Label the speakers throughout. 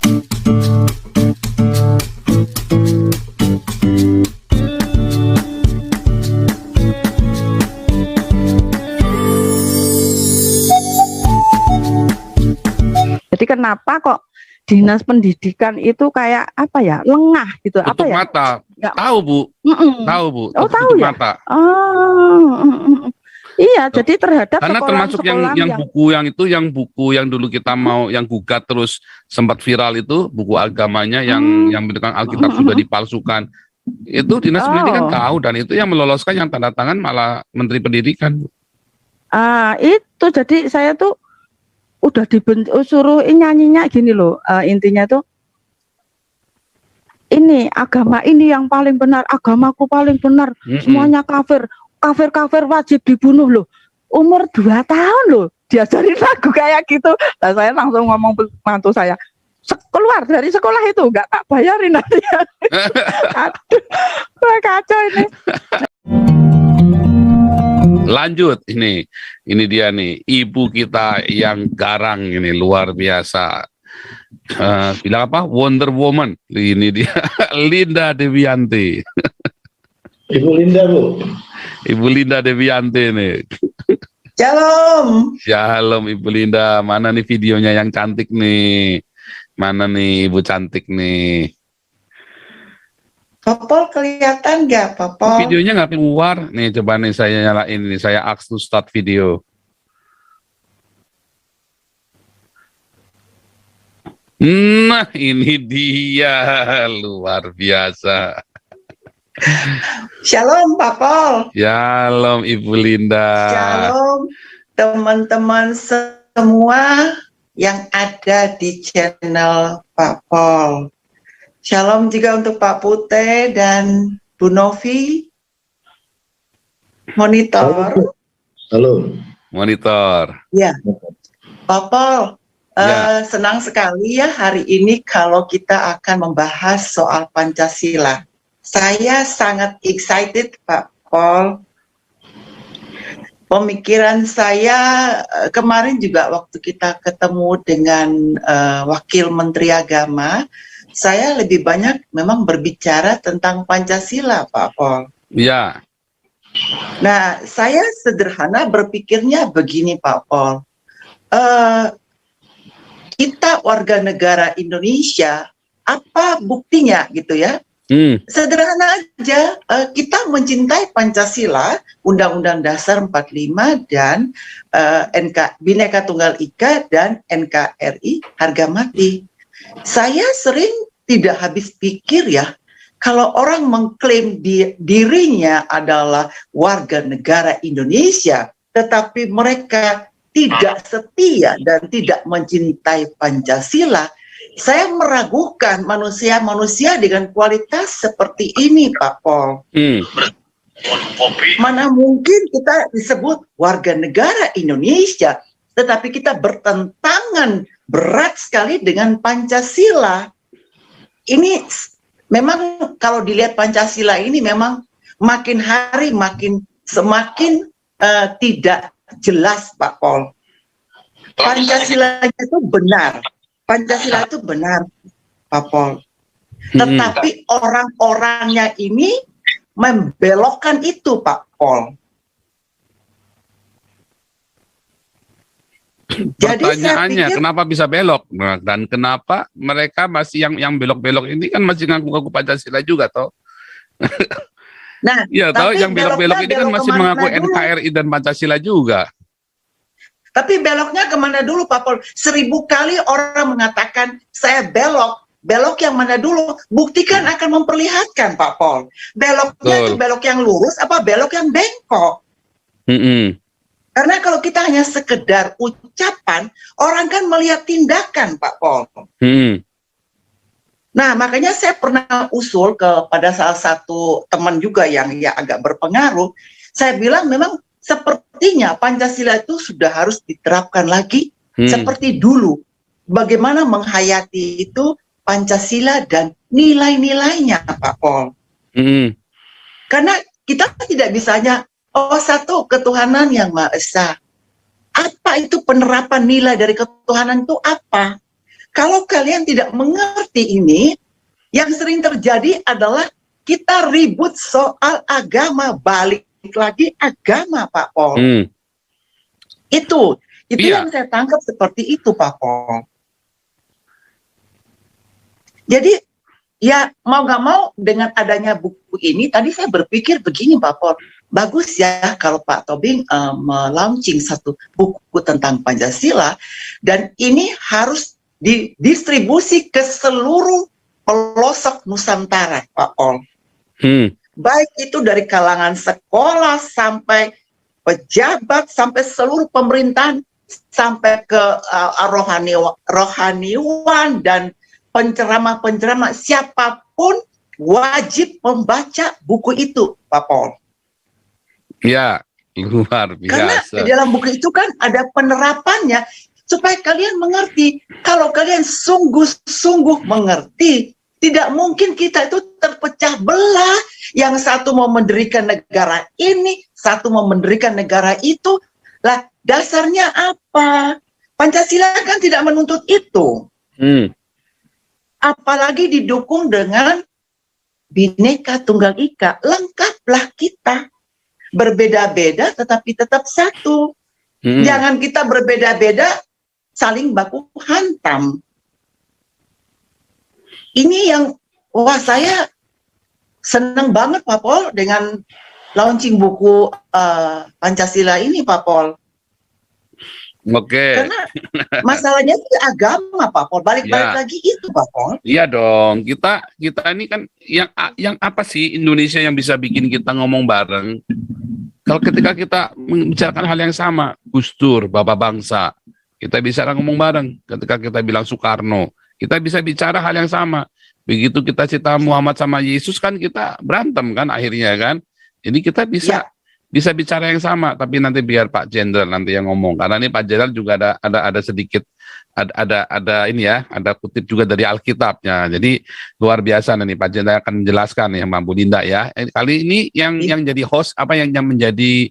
Speaker 1: Jadi kenapa kok dinas pendidikan itu kayak apa ya, lengah gitu?
Speaker 2: Tutup
Speaker 1: apa ya?
Speaker 2: mata.
Speaker 1: Nggak.
Speaker 2: Tahu Bu, tahu Bu.
Speaker 1: Oh, tahu
Speaker 2: Tutup
Speaker 1: ya?
Speaker 2: mata.
Speaker 1: Oh, iya.
Speaker 2: Tuh.
Speaker 1: Jadi terhadap
Speaker 2: Karena termasuk yang buku yang dulu kita mau yang gugat terus sempat viral itu buku agamanya yang menunjukkan Alkitab sudah dipalsukan. Itu dinas pendidikan tahu, dan itu yang meloloskan yang tanda tangan malah Menteri Pendidikan.
Speaker 1: Itu jadi saya tuh udah suruh nyanyinya gini loh, intinya tuh ini agama ini yang paling benar, agamaku paling benar, semuanya kafir wajib dibunuh loh. Umur 2 tahun loh diajarin lagu kayak gitu. Nah, saya langsung ngomong mantu saya, keluar dari sekolah itu nggak tak bayarin nanti. Aduh, kacau ini.
Speaker 2: Lanjut, ini dia nih, ibu kita yang garang ini luar biasa. Bilang apa? Wonder Woman. Ini dia, Linda Devianti.
Speaker 3: Ibu Linda, Bu.
Speaker 2: Ibu Linda Devianti nih.
Speaker 4: Shalom.
Speaker 2: Shalom Ibu Linda. Mana nih videonya yang cantik nih? Mana nih Ibu cantik nih?
Speaker 4: Popol kelihatan nggak, Popol?
Speaker 2: Videonya nggak keluar. Nih coba nih saya nyalain ini. Saya ask to start video. Nah ini dia, luar biasa.
Speaker 4: Shalom, Popol.
Speaker 2: Shalom Ibu Linda.
Speaker 4: Shalom teman-teman semua yang ada di channel Popol. Shalom juga untuk Pak Pute dan Bu Novi. Monitor.
Speaker 3: Halo.
Speaker 2: Monitor.
Speaker 4: Ya, Popol. Senang sekali ya hari ini kalau kita akan membahas soal Pancasila. Saya sangat excited, Pak Pol. Pemikiran saya kemarin juga waktu kita ketemu dengan Wakil Menteri Agama, saya lebih banyak memang berbicara tentang Pancasila, Pak Pol.
Speaker 2: Ya.
Speaker 4: Nah, saya sederhana berpikirnya begini, Pak Pol. Kita warga negara Indonesia, apa buktinya gitu ya? Sederhana aja, kita mencintai Pancasila, Undang-Undang Dasar 45 dan Bhinneka Tunggal Ika dan NKRI harga mati. Saya sering tidak habis pikir ya, kalau orang mengklaim dirinya adalah warga negara Indonesia, tetapi mereka tidak setia dan tidak mencintai Pancasila, saya meragukan manusia-manusia dengan kualitas seperti ini, Pak Pol. Mana mungkin kita disebut warga negara Indonesia, tetapi kita bertentangan berat sekali dengan Pancasila. Ini memang kalau dilihat Pancasila ini memang makin hari semakin tidak jelas, Pak Pol. Pancasila itu benar. Pancasila itu benar, Pak Pol. Tetapi orang-orangnya ini membelokkan itu, Pak Pol. Jadi
Speaker 2: pertanyaannya,
Speaker 4: pikir,
Speaker 2: kenapa bisa belok? Nah, dan kenapa mereka masih yang belok-belok ini kan masih ngaku-ngaku Pancasila juga, toh?
Speaker 4: nah,
Speaker 2: ya, toh yang belok-belok ini kan masih mengaku
Speaker 4: dulu?
Speaker 2: NKRI dan Pancasila juga.
Speaker 4: Tapi beloknya kemana dulu, Pak Pol? 1000 kali orang mengatakan saya belok. Belok yang mana dulu? Buktikan akan memperlihatkan, Pak Pol. Beloknya itu belok yang lurus apa belok yang bengkok? Karena kalau kita hanya sekedar ucapan, orang kan melihat tindakan, Pak Pol. Nah, makanya saya pernah usul kepada salah satu teman juga yang ya agak berpengaruh. Saya bilang memang sepertinya Pancasila itu sudah harus diterapkan lagi seperti dulu. Bagaimana menghayati itu Pancasila dan nilai-nilainya, Pak Pol. Karena kita tidak bisa hanya satu ketuhanan yang Maha Esa. Apa itu penerapan nilai dari ketuhanan itu apa? Kalau kalian tidak mengerti ini, yang sering terjadi adalah kita ribut soal agama, balik lagi agama, Pak Pol. Itu
Speaker 2: Iya.
Speaker 4: yang saya tangkap seperti itu, Pak Pol. Jadi ya mau nggak mau dengan adanya buku ini, tadi saya berpikir begini, Pak Pol, bagus ya kalau Pak Tobing melaunching satu buku tentang Pancasila, dan ini harus didistribusi ke seluruh pelosok Nusantara, Pak Pol. Baik itu dari kalangan sekolah sampai pejabat, sampai seluruh pemerintahan, sampai ke rohaniwan dan penceramah-penceramah, siapapun wajib membaca buku itu, Pak Pol.
Speaker 2: Ya, luar biasa.
Speaker 4: Karena di dalam buku itu kan ada penerapannya, supaya kalian mengerti. Kalau kalian sungguh-sungguh mengerti, tidak mungkin kita itu terpecah belah. Yang satu mau mendirikan negara ini, satu mau mendirikan negara itu. Lah, dasarnya apa? Pancasila kan tidak menuntut itu. Apalagi didukung dengan Bhinneka Tunggal Ika. Lengkaplah kita. Berbeda-beda tetapi tetap satu. Jangan kita berbeda-beda saling baku hantam. Ini yang saya senang banget, Pak Pol, dengan launching buku Pancasila ini, Pak Pol.
Speaker 2: Oke.
Speaker 4: Karena masalahnya itu agama, Pak Pol. Balik-balik lagi itu, Pak Pol.
Speaker 2: Iya dong. Kita ini kan yang apa sih Indonesia yang bisa bikin kita ngomong bareng? Kalau ketika kita membicarakan hal yang sama, Gus Dur, Bapak Bangsa, kita bisa ngomong bareng. Ketika kita bilang Soekarno, kita bisa bicara hal yang sama. Begitu kita cita Muhammad sama Yesus kan kita berantem kan akhirnya kan. Jadi kita bisa bicara yang sama, tapi nanti biar Pak Jenderal nanti yang ngomong. Karena ini Pak Jenderal juga ada sedikit ada ini ya, ada kutip juga dari Alkitabnya. Jadi luar biasa nih Pak Jenderal akan menjelaskan nih Mbak Bu Linda ya. Kali ini yang jadi host yang menjadi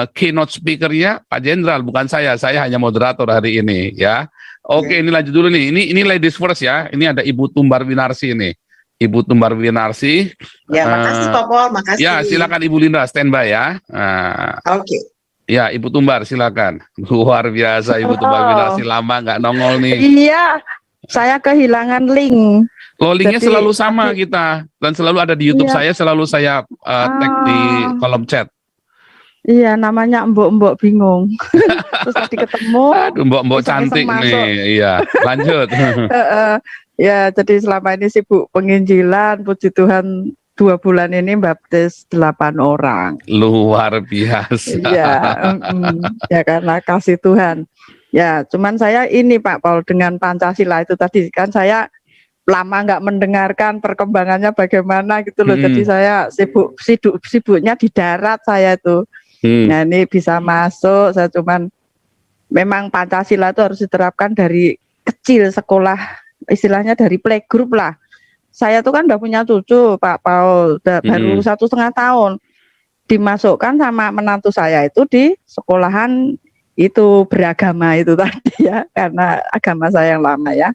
Speaker 2: keynote speakernya Pak Jenderal, bukan saya. Saya hanya moderator hari ini ya. Oke, ini lanjut dulu nih. Ini ladies first ya. Ini ada Ibu Tumbar Winarsi nih. Ibu Tumbar Winarsi.
Speaker 4: Ya, makasih Pak Pol, makasih.
Speaker 2: Ya, silakan Ibu Linda standby ya.
Speaker 4: Oke.
Speaker 2: Ya, Ibu Tumbar silakan. Luar biasa Ibu Tumbar Winarsi, lama nggak nongol nih.
Speaker 1: Iya, saya kehilangan link.
Speaker 2: Linknya selalu sama kita dan selalu ada di YouTube saya, selalu saya tag di kolom chat.
Speaker 1: Iya, namanya Mbok-Mbok bingung. Terus tadi ketemu.
Speaker 2: Aduh, Mbok-Mbok cantik nih. Iya, lanjut.
Speaker 1: Ya, jadi selama ini sibuk penginjilan, puji Tuhan 2 bulan ini baptis 8 orang.
Speaker 2: Luar biasa.
Speaker 1: Iya, ya karena kasih Tuhan. Ya, cuman saya ini Pak Paul dengan Pancasila itu tadi kan saya lama nggak mendengarkan perkembangannya bagaimana gitu loh. Jadi saya sibuknya di darat saya itu. Nah ini bisa masuk, saya cuman memang Pancasila itu harus diterapkan dari kecil sekolah, istilahnya dari playgroup lah. Saya tuh kan udah punya cucu Pak Paul, baru 1,5 tahun, dimasukkan sama menantu saya itu di sekolahan itu beragama itu tadi ya, karena agama saya yang lama ya.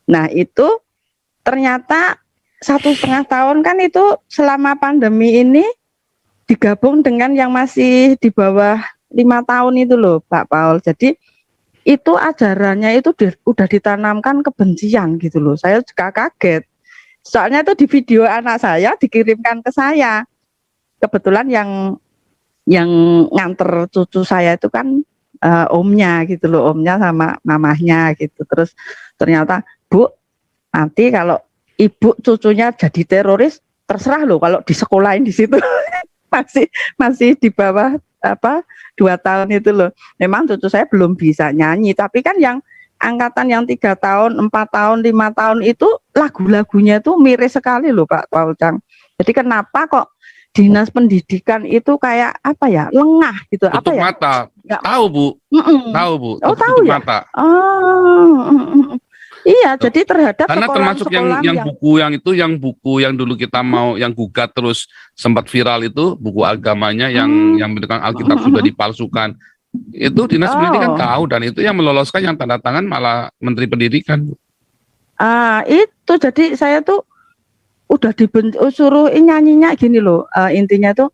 Speaker 1: Nah itu ternyata 1,5 tahun kan itu selama pandemi ini digabung dengan yang masih di bawah 5 tahun itu loh Pak Paul. Jadi itu ajarannya itu udah ditanamkan kebencian gitu loh. Saya juga kaget. Soalnya itu di video anak saya dikirimkan ke saya. Kebetulan yang nganter cucu saya itu kan omnya gitu loh, omnya sama mamahnya gitu. Terus ternyata, Bu, nanti kalau ibu cucunya jadi teroris, terserah loh kalau disekolahin di situ. masih di bawah 2 tahun itu loh. Memang cucu saya belum bisa nyanyi, tapi kan yang angkatan yang 3 tahun, 4 tahun, 5 tahun itu lagu-lagunya itu miris sekali loh Pak Paul Cang. Jadi kenapa kok dinas pendidikan itu kayak apa ya, lengah gitu?
Speaker 2: Tutup
Speaker 1: apa ya?
Speaker 2: mata. Tahu Bu, tahu Bu.
Speaker 1: Oh tahu ya.
Speaker 2: Mata.
Speaker 1: Iya, jadi terhadap
Speaker 2: karena termasuk yang buku yang dulu kita mau yang gugat terus sempat viral itu buku agamanya yang menunjukkan Alkitab sudah dipalsukan. Itu dinas pendidikan tahu dan itu yang meloloskan yang tanda tangan malah Menteri Pendidikan.
Speaker 1: Itu jadi saya tuh udah suruh nyanyinya gini loh, intinya tuh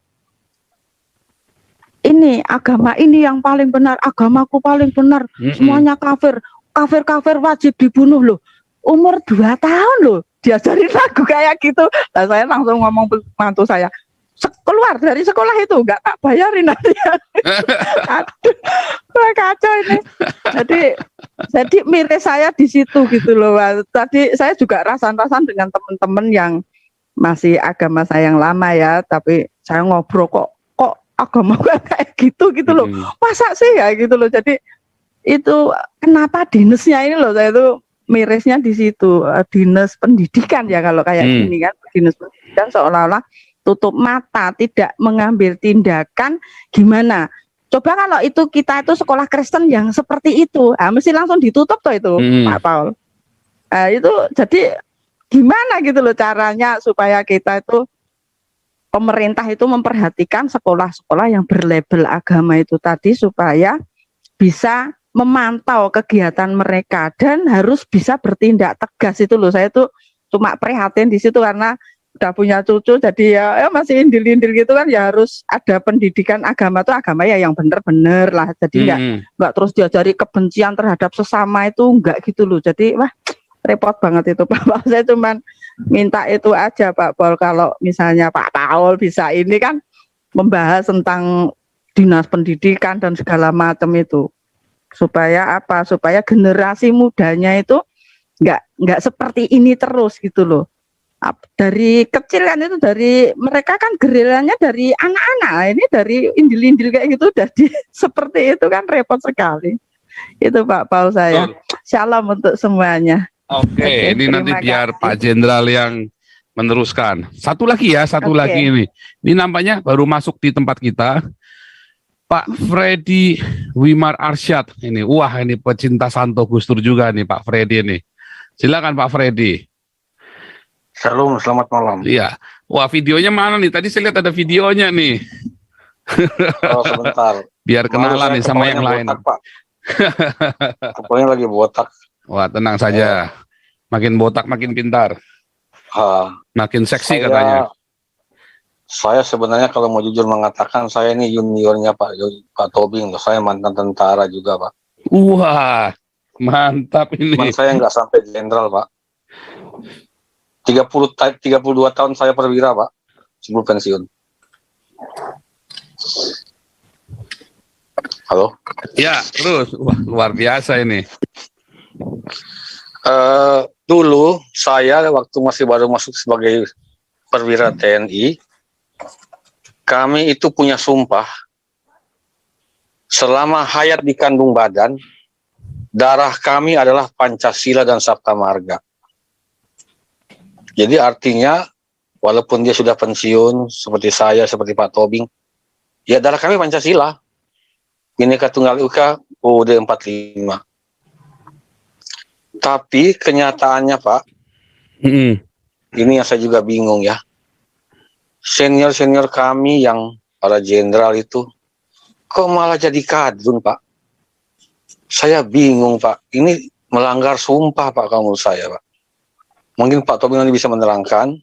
Speaker 1: ini agama ini yang paling benar, agamaku paling benar, semuanya kafir, kafir wajib dibunuh loh. Umur 2 tahun loh diajarin lagu kayak gitu. Nah, saya langsung ngomong ke mantu saya, keluar dari sekolah itu nggak tak bayarin nanti. Aduh, kacau ini. Jadi miris saya di situ gitu loh. Tadi saya juga rasan-rasan dengan teman-teman yang masih agama saya yang lama ya, tapi saya ngobrol kok agama kayak gitu loh. Masa sih ya gitu loh. Jadi itu kenapa dinasnya ini loh, saya itu mirisnya di situ, dinas pendidikan ya kalau kayak gini kan, dinas pendidikan seolah-olah tutup mata, tidak mengambil tindakan. Gimana? Coba kalau itu kita itu sekolah Kristen yang seperti itu, mesti langsung ditutup toh itu, Pak Paul. Itu jadi gimana gitu loh caranya supaya kita itu, pemerintah itu memperhatikan sekolah-sekolah yang berlabel agama itu tadi supaya bisa memantau kegiatan mereka dan harus bisa bertindak tegas itu loh. Saya tuh cuma prihatin di situ karena udah punya cucu, jadi ya masih indil-indil gitu kan, ya harus ada pendidikan agama tuh, agama ya yang bener-bener lah. Jadi nggak terus diajari kebencian terhadap sesama, itu enggak gitu loh. Jadi wah repot banget itu Pak. Saya cuman minta itu aja Pak Paul, kalau misalnya Pak Paul bisa ini kan membahas tentang dinas pendidikan dan segala macam itu, supaya apa? Supaya generasi mudanya itu nggak seperti ini terus gitu loh. Dari kecil kan itu, dari mereka kan gerilanya dari anak-anak, ini dari indil-indil kayak gitu jadi seperti itu kan repot sekali. Itu Pak Paul saya. Shalom untuk semuanya.
Speaker 2: Oke, ini nanti biar Pak Jenderal yang meneruskan. Satu lagi lagi ini. Ini nampaknya baru masuk di tempat kita. Pak Freddy Wimar Arsyad ini. Wah, ini pecinta Santo Gustur juga nih Pak Freddy ini. Silakan Pak Freddy.
Speaker 5: Shalom, selamat malam.
Speaker 2: Iya. Wah, videonya mana nih? Tadi saya lihat ada videonya nih.
Speaker 5: Oh, sebentar.
Speaker 2: Biar kenalan nih sama yang lain.
Speaker 5: Botak, Pak. Kepalanya lagi botak.
Speaker 2: Wah, tenang saja. Makin botak makin pintar. Makin seksi katanya.
Speaker 5: Saya sebenarnya kalau mau jujur mengatakan, saya ini juniornya Pak Tobing. Saya mantan tentara juga Pak.
Speaker 2: Wah, mantap ini.
Speaker 5: Cuman saya nggak sampai jenderal Pak. 32 tahun saya perwira Pak, sebelum pensiun. Halo?
Speaker 2: Ya, terus. Wah, luar biasa ini.
Speaker 5: Dulu saya waktu masih baru masuk sebagai perwira TNI, kami itu punya sumpah selama hayat di kandung badan, darah kami adalah Pancasila dan Sabta Marga. Jadi artinya walaupun dia sudah pensiun seperti saya, seperti Pak Tobing, ya darah kami Pancasila. Bhinneka Tunggal Ika UUD 45. Tapi kenyataannya Pak, ini yang saya juga bingung ya. Senior-senior kami yang para jenderal itu kok malah jadi kadrun Pak. Saya bingung Pak. Ini melanggar sumpah Pak kalau menurut saya Pak. Mungkin Pak Tobing nanti bisa menerangkan.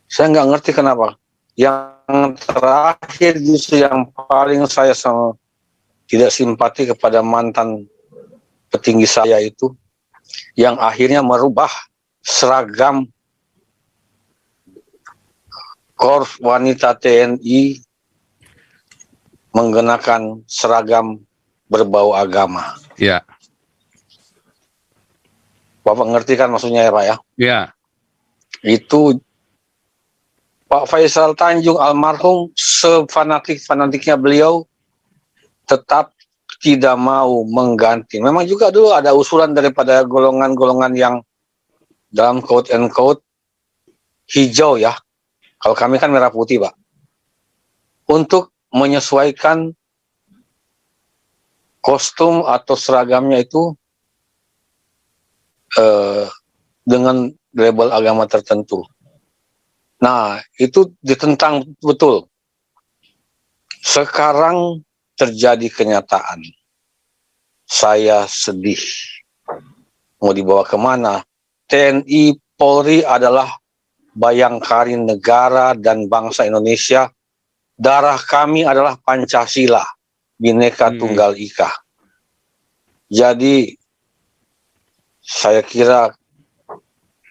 Speaker 5: Saya nggak ngerti kenapa. Yang terakhir justru yang paling saya tidak simpati kepada mantan petinggi saya itu, yang akhirnya merubah seragam Korps Wanita TNI menggunakan seragam berbau agama.
Speaker 2: Ya.
Speaker 5: Bapak ngerti kan maksudnya ya Pak ya?
Speaker 2: Ya.
Speaker 5: Itu Pak Faisal Tanjung almarhum, sefanatik-fanatiknya beliau, tetap tidak mau mengganti. Memang juga dulu ada usulan daripada golongan-golongan yang dalam quote and quote hijau ya. Kalau kami kan merah putih Pak. Untuk menyesuaikan kostum atau seragamnya itu dengan label agama tertentu. Nah, itu ditentang betul. Sekarang terjadi kenyataan. Saya sedih. mau dibawa kemana. TNI Polri adalah bayangkari negara dan bangsa Indonesia. Darah kami adalah Pancasila, Bhinneka Tunggal Ika. Jadi saya kira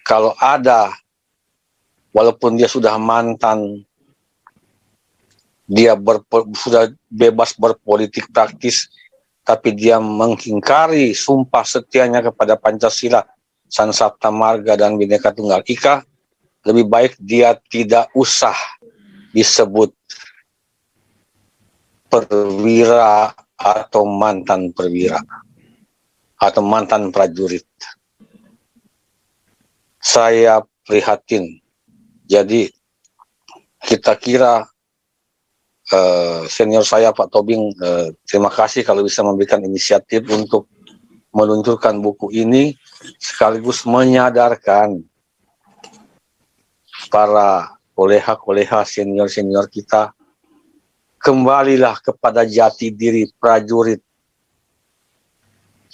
Speaker 5: kalau ada, walaupun dia sudah mantan, dia sudah bebas berpolitik praktis, tapi dia mengingkari sumpah setianya kepada Pancasila, San Sabta Marga dan Bhinneka Tunggal Ika, lebih baik dia tidak usah disebut perwira atau mantan perwira atau mantan prajurit. Saya prihatin. Jadi kita kira senior saya Pak Tobing, terima kasih kalau bisa memberikan inisiatif untuk meluncurkan buku ini, sekaligus menyadarkan para koleha-koleha senior-senior kita, kembalilah kepada jati diri prajurit.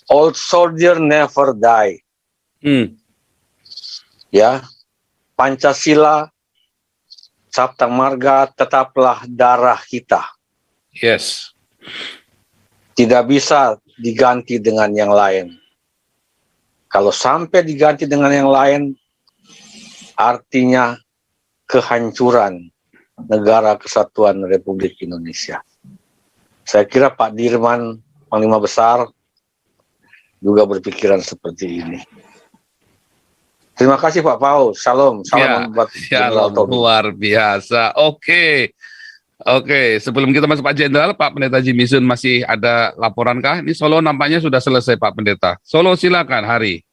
Speaker 5: Old soldier never die. Ya, Pancasila, Sabta Marga tetaplah darah kita.
Speaker 2: Yes.
Speaker 5: Tidak bisa diganti dengan yang lain. Kalau sampai diganti dengan yang lain, artinya kehancuran Negara Kesatuan Republik Indonesia. Saya kira Pak Dirman, Panglima Besar, juga berpikiran seperti ini. Terima kasih Pak Paul. Salam. Salam buat Jenderal Tobing.
Speaker 2: Luar biasa. Oke. Sebelum kita masuk Pak Jenderal, Pak Pendeta Jimmy Sun masih ada laporan kah? Ini Solo nampaknya sudah selesai Pak Pendeta. Solo silakan, Hari.